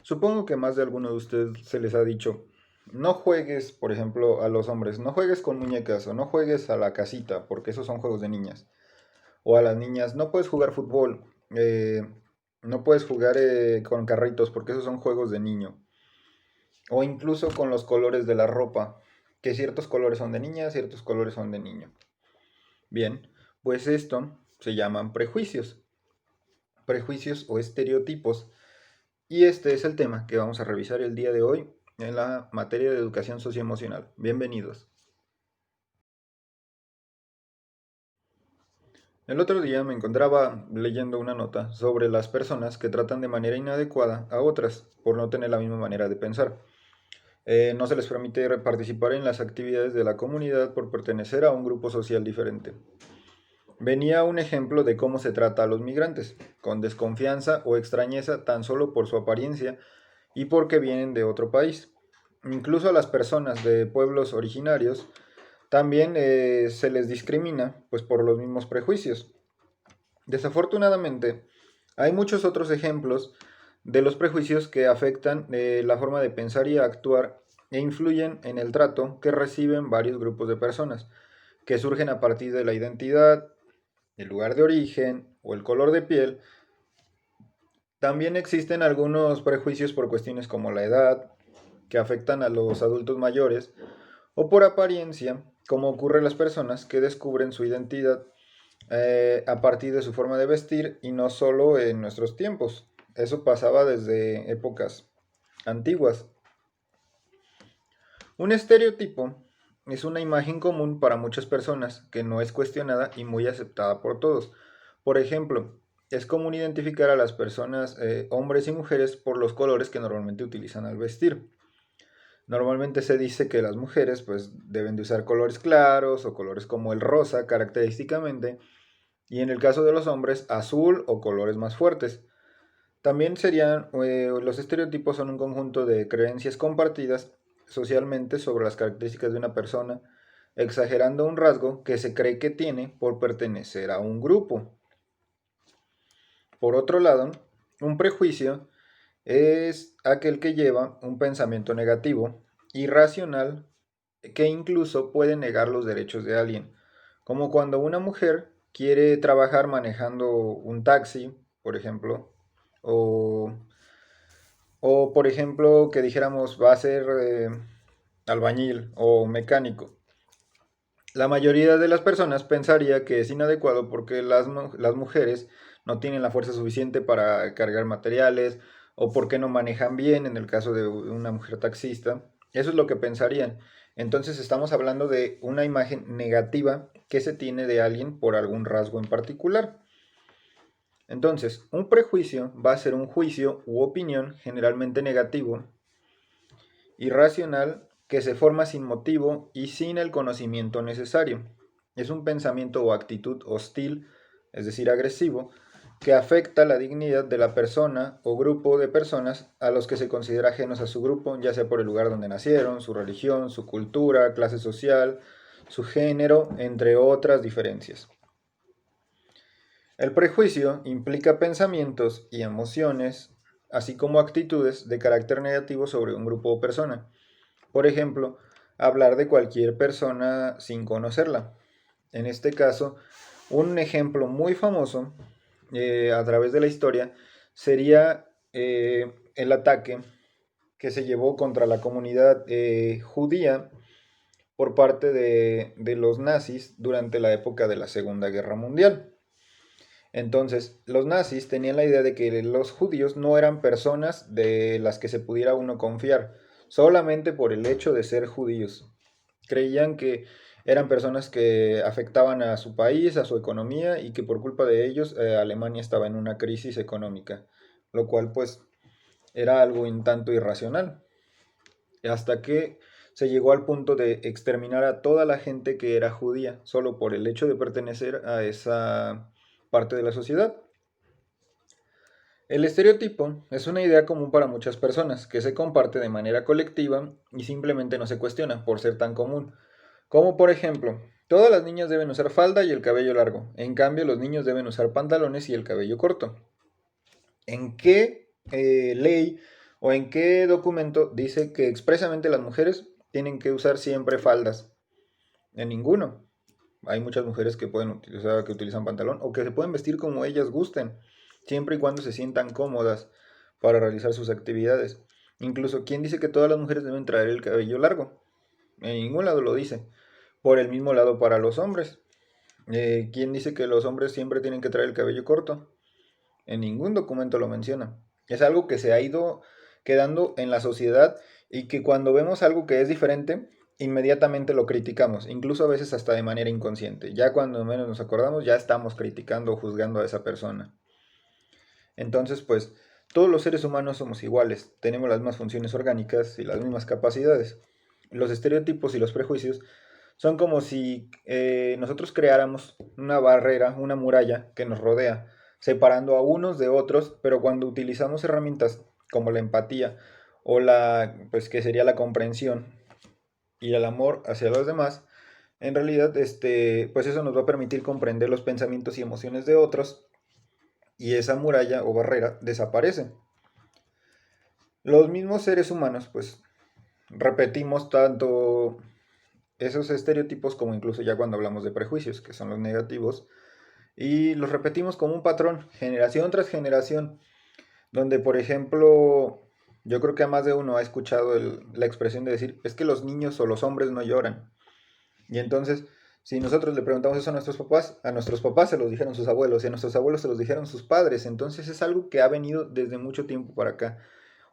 Supongo que más de alguno de ustedes se les ha dicho, no juegues, por ejemplo, a los hombres, no juegues con muñecas o no juegues a la casita, porque esos son juegos de niñas. O a las niñas, no puedes jugar fútbol, no puedes jugar con carritos, porque esos son juegos de niño. O incluso con los colores de la ropa, que ciertos colores son de niña, ciertos colores son de niño. Bien, pues esto se llaman prejuicios, prejuicios o estereotipos. Y este es el tema que vamos a revisar el día de hoy en la materia de educación socioemocional. Bienvenidos. El otro día me encontraba leyendo una nota sobre las personas que tratan de manera inadecuada a otras por no tener la misma manera de pensar. No se les permite participar en las actividades de la comunidad por pertenecer a un grupo social diferente. Venía un ejemplo de cómo se trata a los migrantes, con desconfianza o extrañeza tan solo por su apariencia y porque vienen de otro país. Incluso a las personas de pueblos originarios también se les discrimina pues por los mismos prejuicios. Desafortunadamente, hay muchos otros ejemplos de los prejuicios que afectan la forma de pensar y actuar e influyen en el trato que reciben varios grupos de personas, que surgen a partir de la identidad, el lugar de origen o el color de piel. También existen algunos prejuicios por cuestiones como la edad, que afectan a los adultos mayores, o por apariencia, como ocurre en las personas que descubren su identidad a partir de su forma de vestir y no solo en nuestros tiempos. Eso pasaba desde épocas antiguas. Un estereotipo es una imagen común para muchas personas que no es cuestionada y muy aceptada por todos. Por ejemplo, es común identificar a las personas, hombres y mujeres, por los colores que normalmente utilizan al vestir. Normalmente se dice que las mujeres pues deben de usar colores claros o colores como el rosa característicamente, y en el caso de los hombres azul o colores más fuertes. También serían, los estereotipos son un conjunto de creencias compartidas socialmente sobre las características de una persona, exagerando un rasgo que se cree que tiene por pertenecer a un grupo. Por otro lado, un prejuicio es aquel que lleva un pensamiento negativo, irracional, que incluso puede negar los derechos de alguien, como cuando una mujer quiere trabajar manejando un taxi, por ejemplo, o, o por ejemplo que dijéramos va a ser albañil o mecánico. La mayoría de las personas pensaría que es inadecuado porque las mujeres no tienen la fuerza suficiente para cargar materiales o porque no manejan bien en el caso de una mujer taxista. Eso es lo que pensarían. Entonces estamos hablando de una imagen negativa que se tiene de alguien por algún rasgo en particular. Entonces, un prejuicio va a ser un juicio u opinión generalmente negativo, irracional, que se forma sin motivo y sin el conocimiento necesario. Es un pensamiento o actitud hostil, es decir, agresivo, que afecta la dignidad de la persona o grupo de personas a los que se considera ajenos a su grupo, ya sea por el lugar donde nacieron, su religión, su cultura, clase social, su género, entre otras diferencias. El prejuicio implica pensamientos y emociones, así como actitudes de carácter negativo sobre un grupo o persona. Por ejemplo, hablar de cualquier persona sin conocerla. En este caso, un ejemplo muy famoso a través de la historia sería el ataque que se llevó contra la comunidad judía por parte de los nazis durante la época de la Segunda Guerra Mundial. Entonces, los nazis tenían la idea de que los judíos no eran personas de las que se pudiera uno confiar, solamente por el hecho de ser judíos. Creían que eran personas que afectaban a su país, a su economía y que por culpa de ellos Alemania estaba en una crisis económica, lo cual pues era algo un tanto irracional. Hasta que se llegó al punto de exterminar a toda la gente que era judía, solo por el hecho de pertenecer a esa parte de la sociedad. El estereotipo es una idea común para muchas personas, que se comparte de manera colectiva y simplemente no se cuestiona por ser tan común. Como por ejemplo, todas las niñas deben usar falda y el cabello largo, en cambio los niños deben usar pantalones y el cabello corto. ¿En qué ley ¿O en qué documento dice que expresamente las mujeres tienen que usar siempre faldas? En ninguno. Hay muchas mujeres que pueden utilizar, que utilizan pantalón o que se pueden vestir como ellas gusten, siempre y cuando se sientan cómodas para realizar sus actividades. Incluso, ¿quién dice que todas las mujeres deben traer el cabello largo? En ningún lado lo dice. Por el mismo lado para los hombres. ¿Quién dice que los hombres siempre tienen que traer el cabello corto? En ningún documento lo menciona. Es algo que se ha ido quedando en la sociedad y que cuando vemos algo que es diferente, inmediatamente lo criticamos, incluso a veces hasta de manera inconsciente. Ya cuando menos nos acordamos, ya estamos criticando o juzgando a esa persona. Entonces, pues, todos los seres humanos somos iguales, tenemos las mismas funciones orgánicas y las mismas capacidades. Los estereotipos y los prejuicios son como si nosotros creáramos una barrera, una muralla que nos rodea, separando a unos de otros, pero cuando utilizamos herramientas como la empatía o pues que sería la comprensión y el amor hacia los demás, en realidad, pues eso nos va a permitir comprender los pensamientos y emociones de otros y esa muralla o barrera desaparece. Los mismos seres humanos, pues, repetimos tanto esos estereotipos como incluso ya cuando hablamos de prejuicios, que son los negativos, y los repetimos como un patrón, generación tras generación, donde por ejemplo, yo creo que a más de uno ha escuchado la expresión de decir, es que los niños o los hombres no lloran. Y entonces, si nosotros le preguntamos eso a nuestros papás se los dijeron sus abuelos, y a nuestros abuelos se los dijeron sus padres, entonces es algo que ha venido desde mucho tiempo para acá.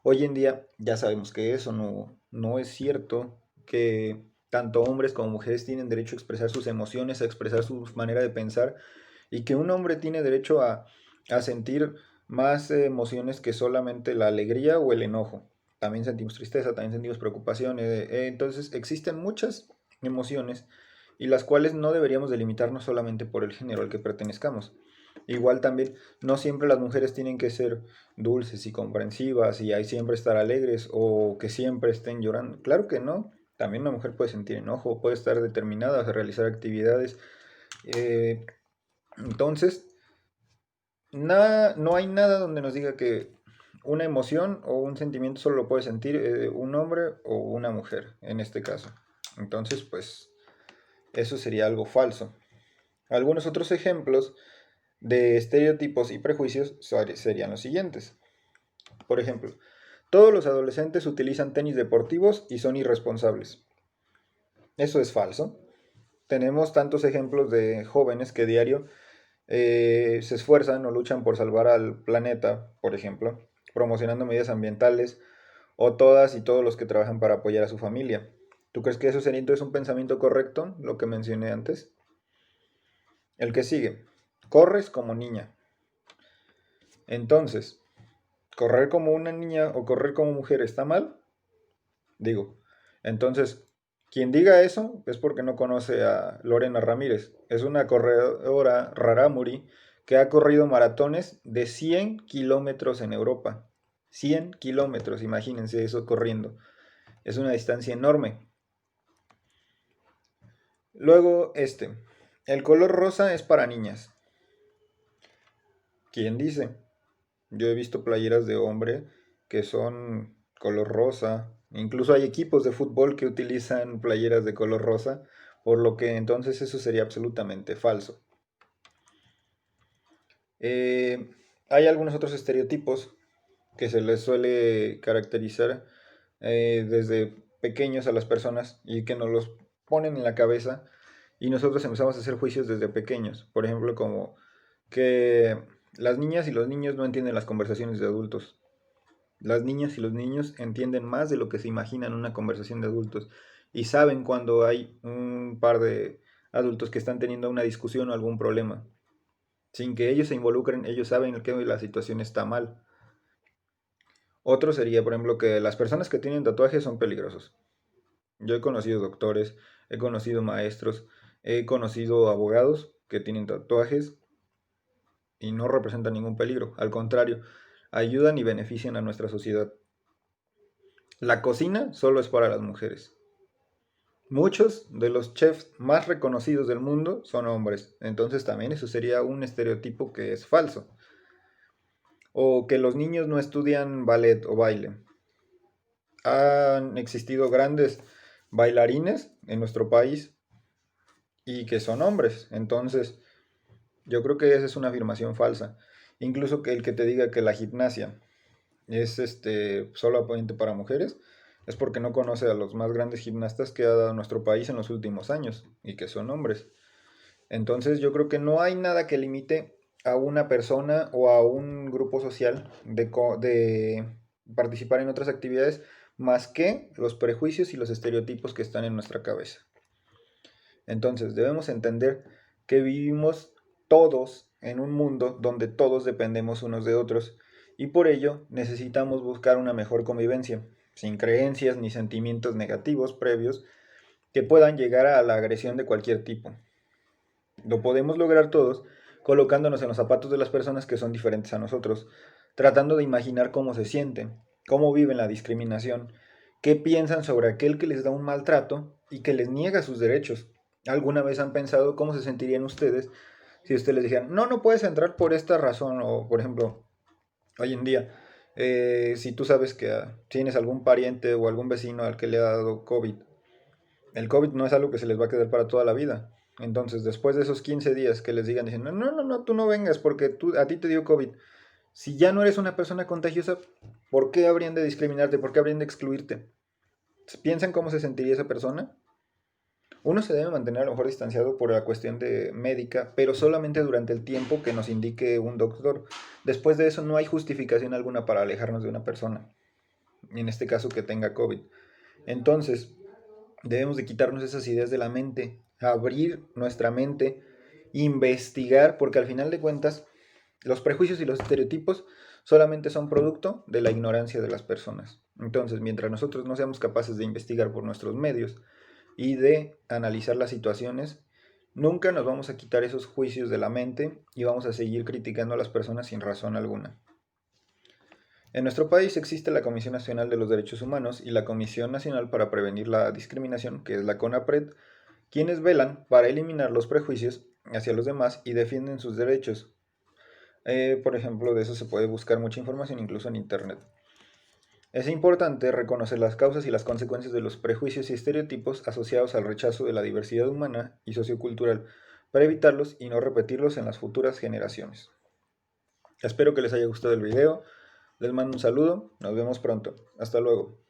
Hoy en día ya sabemos que eso no es cierto, que tanto hombres como mujeres tienen derecho a expresar sus emociones, a expresar su manera de pensar, y que un hombre tiene derecho a sentir más emociones que solamente la alegría o el enojo. También sentimos tristeza, también sentimos preocupación. Entonces existen muchas emociones y las cuales no deberíamos delimitarnos solamente por el género al que pertenezcamos. Igual también, no siempre las mujeres tienen que ser dulces y comprensivas y hay siempre estar alegres o que siempre estén llorando. Claro que no. También una mujer puede sentir enojo, puede estar determinada a realizar actividades. Eh, entonces, no hay nada donde nos diga que una emoción o un sentimiento solo lo puede sentir un hombre o una mujer, en este caso. Entonces, pues, eso sería algo falso. Algunos otros ejemplos de estereotipos y prejuicios serían los siguientes. Por ejemplo, todos los adolescentes utilizan tenis deportivos y son irresponsables. Eso es falso. Tenemos tantos ejemplos de jóvenes que diario se esfuerzan o luchan por salvar al planeta, por ejemplo, promocionando medidas ambientales, o todas y todos los que trabajan para apoyar a su familia. ¿Tú crees que eso sería entonces un pensamiento correcto, lo que mencioné antes? El que sigue, corres como niña. Entonces, ¿correr como una niña o correr como mujer está mal? Digo, entonces, quien diga eso es porque no conoce a Lorena Ramírez. Es una corredora rarámuri que ha corrido maratones de 100 kilómetros en Europa. 100 kilómetros, imagínense eso corriendo. Es una distancia enorme. Luego, el color rosa es para niñas. ¿Quién dice? Yo he visto playeras de hombre que son color rosa. Incluso hay equipos de fútbol que utilizan playeras de color rosa, por lo que entonces eso sería absolutamente falso. Eh, Hay algunos otros estereotipos que se les suele caracterizar desde pequeños a las personas y que nos los ponen en la cabeza y nosotros empezamos a hacer juicios desde pequeños. Por ejemplo, como que las niñas y los niños no entienden las conversaciones de adultos. Las niñas y los niños entienden más de lo que se imaginan en una conversación de adultos y saben cuando hay un par de adultos que están teniendo una discusión o algún problema. Sin que ellos se involucren, ellos saben que la situación está mal. Otro sería, por ejemplo, que las personas que tienen tatuajes son peligrosos. Yo he conocido doctores, he conocido maestros, he conocido abogados que tienen tatuajes y no representan ningún peligro. Al contrario, ayudan y benefician a nuestra sociedad. La cocina solo es para las mujeres. Muchos de los chefs más reconocidos del mundo son hombres, entonces también eso sería un estereotipo que es falso. O que los niños no estudian ballet o baile. han existido grandes bailarines en nuestro país y que son hombres. Entonces, yo creo que esa es una afirmación falsa. Incluso que el que te diga que la gimnasia es solamente para mujeres, es porque no conoce a los más grandes gimnastas que ha dado nuestro país en los últimos años y que son hombres. Entonces yo creo que no hay nada que limite a una persona o a un grupo social de participar en otras actividades más que los prejuicios y los estereotipos que están en nuestra cabeza. Entonces debemos entender que vivimos todos en un mundo donde todos dependemos unos de otros y por ello necesitamos buscar una mejor convivencia, sin creencias ni sentimientos negativos previos que puedan llegar a la agresión de cualquier tipo. Lo podemos lograr todos colocándonos en los zapatos de las personas que son diferentes a nosotros, tratando de imaginar cómo se sienten, cómo viven la discriminación, qué piensan sobre aquel que les da un maltrato y que les niega sus derechos. ¿Alguna vez han pensado cómo se sentirían ustedes si ustedes les dijeran, no, no puedes entrar por esta razón? O, por ejemplo, hoy en día, si tú sabes que tienes algún pariente o algún vecino al que le ha dado COVID, el COVID no es algo que se les va a quedar para toda la vida. Entonces, después de esos 15 días que les digan, diciendo, no, no, no, tú no vengas porque a ti te dio COVID. Si ya no eres una persona contagiosa, ¿por qué habrían de discriminarte? ¿Por qué habrían de excluirte? ¿Piensan cómo se sentiría esa persona? Uno se debe mantener a lo mejor distanciado por la cuestión de médica, pero solamente durante el tiempo que nos indique un doctor. Después de eso no hay justificación alguna para alejarnos de una persona, en este caso que tenga COVID. Entonces, debemos de quitarnos esas ideas de la mente, abrir nuestra mente, investigar, porque al final de cuentas los prejuicios y los estereotipos solamente son producto de la ignorancia de las personas. Entonces, mientras nosotros no seamos capaces de investigar por nuestros medios y de analizar las situaciones, nunca nos vamos a quitar esos juicios de la mente y vamos a seguir criticando a las personas sin razón alguna. En nuestro país existe la Comisión Nacional de los Derechos Humanos y la Comisión Nacional para Prevenir la Discriminación, que es la CONAPRED, quienes velan para eliminar los prejuicios hacia los demás y defienden sus derechos. Por ejemplo, de eso se puede buscar mucha información incluso en Internet. Es importante reconocer las causas y las consecuencias de los prejuicios y estereotipos asociados al rechazo de la diversidad humana y sociocultural para evitarlos y no repetirlos en las futuras generaciones. Espero que les haya gustado el video. Les mando un saludo. Nos vemos pronto. Hasta luego.